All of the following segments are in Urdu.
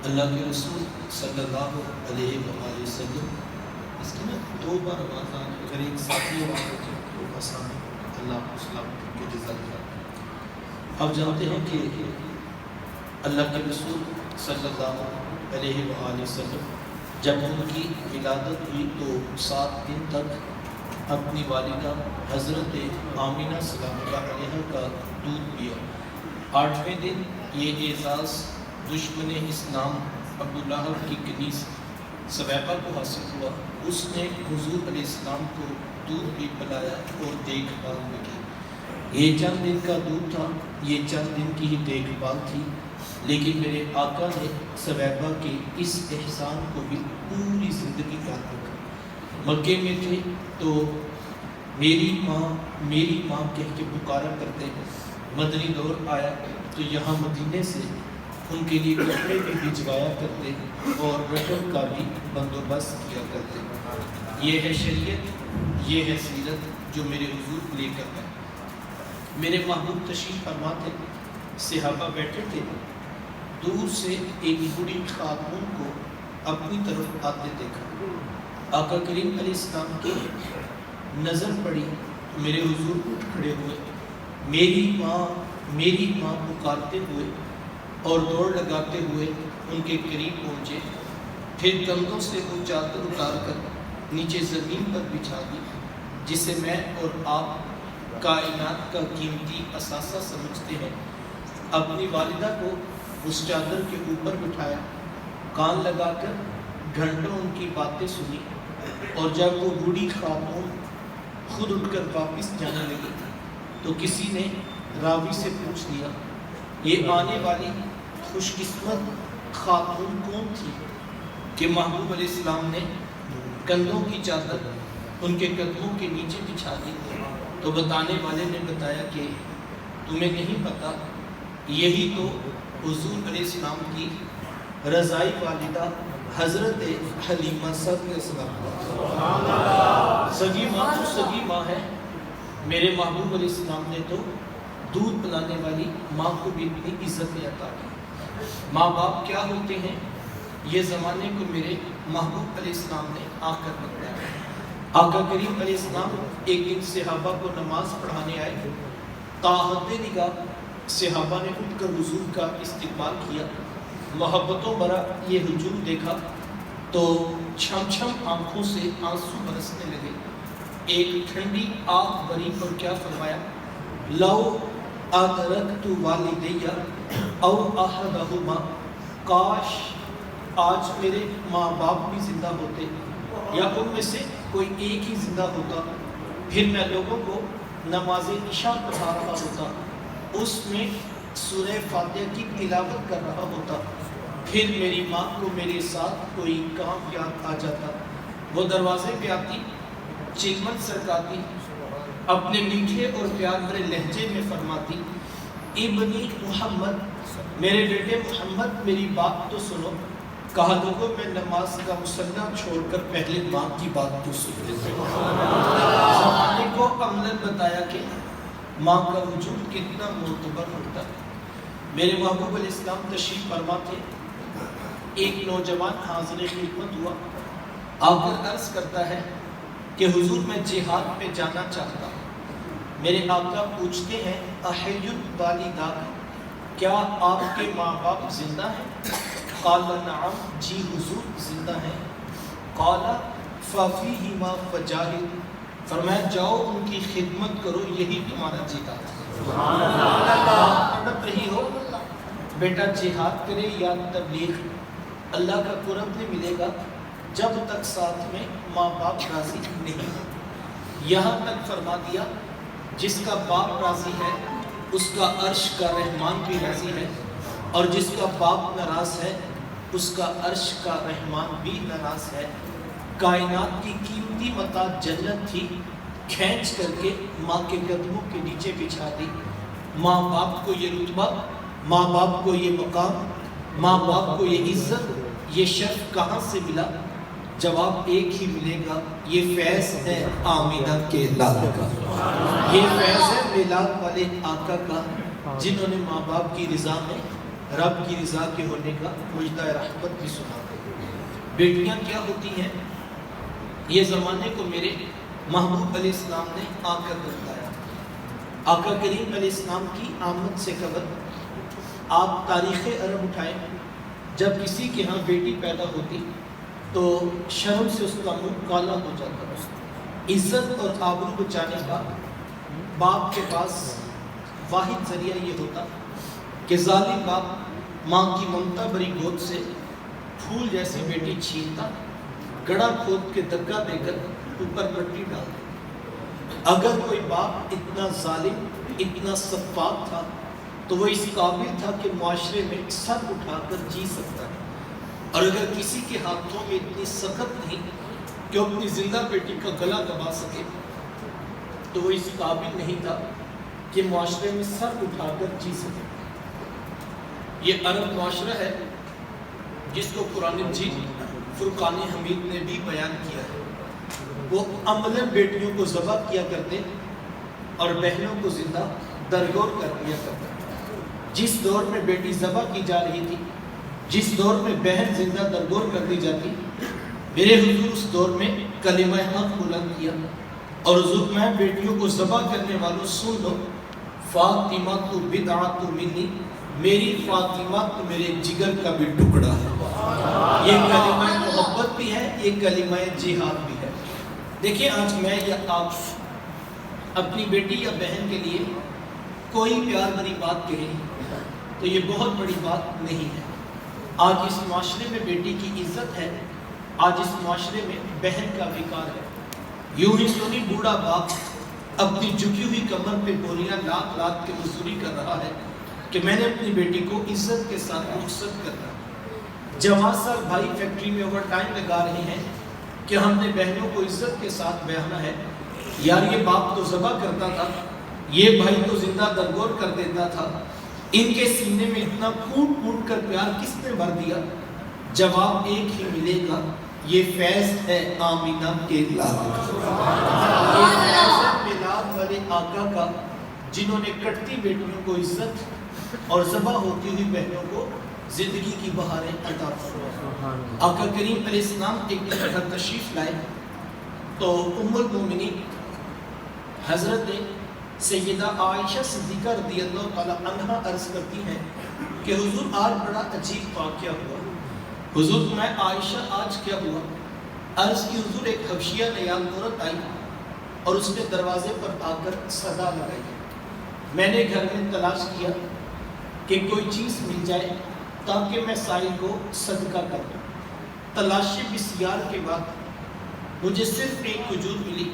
اللہ کے رسول صلی اللہ علیہ وآلہ وسلم اس کی نا 2 بار آواز آ رہی ہے، اگر ایک ساتھی آواز ہوتی ہے تو آسان ہے۔ اللہ کو سلام کے جزا دیا۔ آپ جانتے ہیں کہ اللہ کے رسول صلی اللہ علیہ وآلہ وسلم جب ان کی ولادت ہوئی تو 7 دن تک اپنی والدہ حضرت آمینہ سلام اللہ علیہ کا دودھ پیا۔ 8ویں دن یہ اعزاز دشمن اسلام ابو لہب کی کنیز سویبہ کو حاصل ہوا۔ اس نے حضور علیہ السلام کو دودھ بھی پلایا اور دیکھ بھال بھی کی۔ یہ چند دن کا دودھ تھا، یہ چند دن کی ہی دیکھ بھال تھی، لیکن میرے آقا نے سویبہ کے اس احسان کو بھی پوری زندگی یاد رکھا۔ مکے میں تھے تو میری ماں کہہ کے پکارا کرتے، مدنی دور آیا تو یہاں مدینے سے ان کے لیے کپڑے بھی بھجوایا کرتے اور رقم کا بھی بندوبست کیا کرتے۔ یہ ہے شریعت، یہ ہے سیرت جو میرے حضور لے کر آئے۔ میرے محبوب تشریف فرما تھے، صحابہ بیٹھے تھے، دور سے ایک بوڑھی خاتون کو اپنی طرف آتے دیکھا۔ آقا کریم علیہ السلام کی نظر پڑی، میرے حضور اٹھ کھڑے ہوئے، میری ماں پکارتے ہوئے اور دوڑ لگاتے ہوئے ان کے قریب پہنچے، پھر کندھوں سے وہ چادر اتار کر نیچے زمین پر بچھا دی جسے میں اور آپ کائنات کا قیمتی اثاثہ سمجھتے ہیں۔ اپنی والدہ کو اس چادر کے اوپر بٹھایا، کان لگا کر گھنٹوں ان کی باتیں سنی، اور جب وہ بوڑھی خاتون خود اٹھ کر واپس جانے لگی تو کسی نے راوی سے پوچھ لیا، یہ آنے والی خوش قسمت خاتون کون تھی کہ محبوب علیہ السلام نے کندھوں کی چادر ان کے قدموں کے نیچے بچھا دی؟ تو بتانے والے نے بتایا کہ تمہیں نہیں پتا، یہی تو حضور علیہ السلام کی رضائی والدہ حضرت حلیمہ سگی ماں تو سگی ماں ہے۔ میرے محبوب علیہ السلام نے تو دودھ پلانے والی ماں کو بھی اتنی عزت عطا کی۔ ماں باپ کیا ہوتے ہیں یہ زمانے کو میرے محبوب علیہ السلام نے آ کر بتایا۔ آقا کریم علیہ السلام ایک دن صحابہ کو نماز پڑھانے آئے، تاحد نگاہ صحابہ نے اٹھ کر حضور کا استقبال کیا، محبتوں بھرا یہ ہجوم دیکھا تو چھم چھم آنکھوں سے آنسو برسنے لگے۔ ایک ٹھنڈی آنکھ بری پر کیا فرمایا، لو ادرکت والدیہ او احدہما، کاش آج میرے ماں باپ بھی زندہ ہوتے یا ان میں سے کوئی ایک ہی زندہ ہوتا، پھر میں لوگوں کو نماز عشاء پڑھا رہا ہوتا، اس میں سورہ فاتحہ کی تلاوت کر رہا ہوتا، پھر میری ماں کو میرے ساتھ کوئی کام یاد آ جاتا، وہ دروازے پہ آتی، چلمن سرکاتی، اپنے میٹھے اور پیار بھرے لہجے میں فرماتی، ابنی محمد، میرے بیٹے محمد میری بات تو سنو۔ کہا لوگوں میں نماز کا مصلی چھوڑ کر پہلے ماں کی بات تو سنتے تھے۔ زمانے کو عملاً بتایا کہ ماں کا وجود کتنا معتبر ہوتا ہے۔ میرے محبوب علیہ السلام تشریف فرما تھے، ایک نوجوان حاضر خدمت ہوا، آ کر عرض کرتا ہے کہ حضور میں جہاد پہ جانا چاہتا ہوں۔ میرے آقا پوچھتے ہیں، احی الوالدہ، کیا آپ کے ماں باپ زندہ ہیں؟ قال نعم، جی حضور زندہ ہیں۔ قال ففیہما فجاہد، فرمایا جاؤ ان کی خدمت کرو، یہی تمہارا جہاد ہے۔ تڑپ رہی ہو بیٹا جہاد کرے یا تبلیغ، اللہ کا قرب نہیں ملے گا جب تک ساتھ میں ماں باپ راضی نہیں۔ یہاں تک فرما دیا جس کا باپ راضی ہے اس کا عرش کا رحمان بھی راضی ہے، اور جس کا باپ ناراض ہے اس کا عرش کا رحمان بھی ناراض ہے۔ کائنات کی قیمتی متاع جنت تھی، کھینچ کر کے ماں کے قدموں کے نیچے بچھا دی۔ ماں باپ کو یہ رتبہ، ماں باپ کو یہ مقام، ماں باپ کو یہ عزت، یہ شرف کہاں سے ملا؟ جواب ایک ہی ملے گا، یہ فیض ہے آمینہ کے لال کا، یہ فیض ہے میلاد والے آقا کا، جنہوں نے ماں باپ کی رضا میں رب کی رضا کے ہونے کا مجدہ رحمت بھی سناتے ہیں۔ بیٹیاں کیا ہوتی ہیں؟ یہ زمانے کو میرے محبوب علیہ السلام نے آ کر بتایا۔ آقا کریم علیہ السلام کی آمد سے قبل آپ تاریخ عرب اٹھائیں، جب کسی کے ہاں بیٹی پیدا ہوتی تو شرم سے اس کا منہ کالا ہو جاتا۔ عزت اور آبرو بچانے کا باپ کے پاس واحد ذریعہ یہ ہوتا کہ ظالم باپ ماں کی ممتا بری گود سے پھول جیسی بیٹی چھینتا، گڑھا کھود کے دگا دے کر اوپر مٹی ڈال دیتا۔ اگر کوئی باپ اتنا ظالم، اتنا سفاک تھا تو وہ اس قابل تھا کہ معاشرے میں سر اٹھا کر جی سکتا ہے، اور اگر کسی کے ہاتھوں میں اتنی سخت نہیں کہ وہ اپنی زندہ بیٹی کا گلا دبا سکے تو وہ اس قابل نہیں تھا کہ معاشرے میں سر اٹھا کر جی سکے۔ یہ عرب معاشرہ ہے جس کو قرآن مجید فرقان حمید نے بھی بیان کیا ہے۔ وہ عملاً بیٹیوں کو ذبح کیا کرتے اور بہنوں کو زندہ درگور کر دیا کرتے۔ جس دور میں بیٹی ذبح کی جا رہی تھی، جس دور میں بہن زندہ درگور کر دی جاتی، میرے حضور اس دور میں کلمہ حق بلند کیا اور حضور میں بیٹیوں کو ذبح کرنے والوں سن لو، فاطمہ تو بدعت منی، میری فاطمہ تو میرے جگر کا بھی ٹکڑا ہے۔ یہ کلمہ محبت بھی ہے، یہ کلمہ جہاد بھی ہے۔ دیکھیں آج میں یا آپ اپنی بیٹی یا بہن کے لیے کوئی پیار بھری بات کہیں تو یہ بہت بڑی بات نہیں ہے۔ آج اس معاشرے میں بیٹی کی عزت ہے، آج اس معاشرے میں بہن کا وقار ہے۔ یوں ہی سنی بوڑھا باپ اپنی جھکی ہوئی کمر پہ بوریاں لاکھ لاکھ کے مزدوری کر رہا ہے کہ میں نے اپنی بیٹی کو عزت کے ساتھ رخصت کرنا۔ جوان سال بھائی فیکٹری میں اوور ٹائم لگا رہے ہیں کہ ہم نے بہنوں کو عزت کے ساتھ بیانا ہے۔ یار یہ باپ تو ذبح کرتا تھا، یہ بھائی تو زندہ درگور کر دیتا تھا، ان کے سینے میں اتنا پھوٹ پھوٹ کر پیار کس نے بھر دیا؟ جواب ایک ہی ملے گا، یہ فیض ہے آمینہ کے لال کا، یہ فیض ہے میلاد والے آقا کا، جنہوں نے کٹتی بیٹیوں کو عزت اور ذبح ہوتی ہوئی بہنوں کو زندگی کی بہاریں عطا فرمائیں۔ آقا کریم علیہ السلام ایک دن گھر تشریف لائے تو ام المومنین حضرت سیدہ عائشہ صدیقہ رضی اللہ تعالی عنہا عرض کرتی ہیں کہ حضور آج بڑا عجیب واقعہ ہوا۔ حضور میں عائشہ آج کیا ہوا؟ عرض کی حضور ایک حبشیہ نیام عورت آئی اور اس نے دروازے پر آ کر صدا لگائی۔ میں نے گھر میں تلاش کیا کہ کوئی چیز مل جائے تاکہ میں سائل کو صدقہ کر دوں۔ تلاشی بسیار کے بعد مجھے صرف ایک کھجور ملی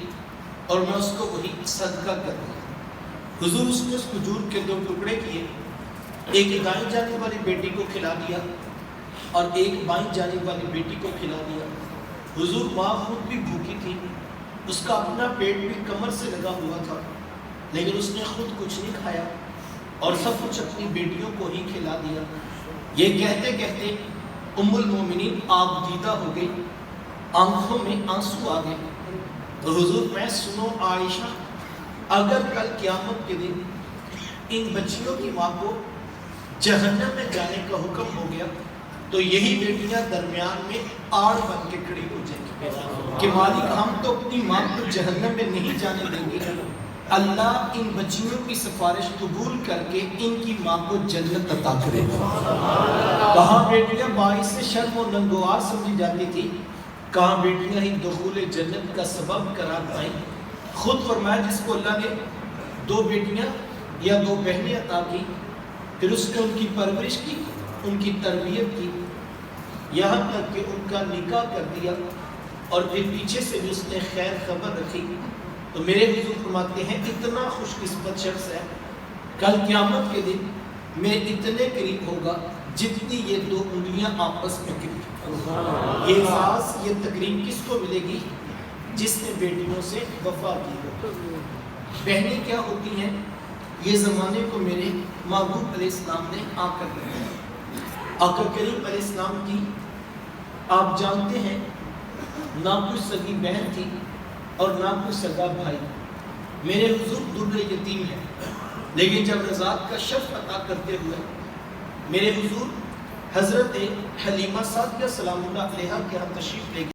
اور میں اس کو وہی صدقہ کر دیا۔ حضور اس نے اس کھجور کے 2 ٹکڑے کیے، ایک دائیں جانب والی بیٹی کو کھلا دیا اور ایک بائیں جانب والی بیٹی کو کھلا دیا۔ حضور ماں خود بھی بھوکی تھی، اس کا اپنا پیٹ بھی کمر سے لگا ہوا تھا، لیکن اس نے خود کچھ نہیں کھایا اور سب کچھ اپنی بیٹیوں کو ہی کھلا دیا۔ یہ کہتے کہتے ام المومنین آب دیدہ ہو گئی، آنکھوں میں آنسو آ گئے۔ تو حضور میں سنو عائشہ، اگر کل قیامت کے دن ان بچیوں کی ماں کو جہنم میں جانے کا حکم ہو گیا تو یہی بیٹیاں درمیان میں آڑ بن کے کھڑی ہو جائیں گی کہ مالک ہم تو اپنی ماں کو جہنم میں نہیں جانے دیں گے، اللہ ان بچیوں کی سفارش قبول کر کے ان کی ماں کو جنت عطا کرے۔ کہاں بیٹیاں باعث شرم و ننگوار سمجھی جاتی تھی، کہاں بیٹیاں ہی دخول جنت کا سبب قرار پائیں۔ خود فرمایا جس کو اللہ نے 2 بیٹیاں یا 2 بہنیں عطا کی، پھر اس نے ان کی پرورش کی، ان کی تربیت کی، یہاں تک کہ ان کا نکاح کر دیا اور پھر پیچھے سے بھی اس نے خیر خبر رکھی، تو میرے حضور فرماتے ہیں اتنا خوش قسمت شخص ہے، کل قیامت کے دن میں اتنے قریب ہوگا جتنی یہ 2 انگلیاں آپس میں قریب۔ یہ احساس، یہ تقریب کس کو ملے گی؟ جس نے بیٹیوں سے وفا کی ہو۔ بہنیں کیا ہوتی ہیں؟ یہ زمانے کو میرے محبوب علیہ السلام نے آ کر بتایا۔ آقا کریم علیہ السلام کی آپ جانتے ہیں نہ کوئی سگی بہن تھی اور نہ کوئی سگا بھائی۔ میرے حضور در یتیم ہیں، لیکن جب رضاعت کا شرف عطا کرتے ہوئے میرے حضور حضرت حلیمہ سعدیہ سلام اللہ علیہا کے ہم تشریف لے گئے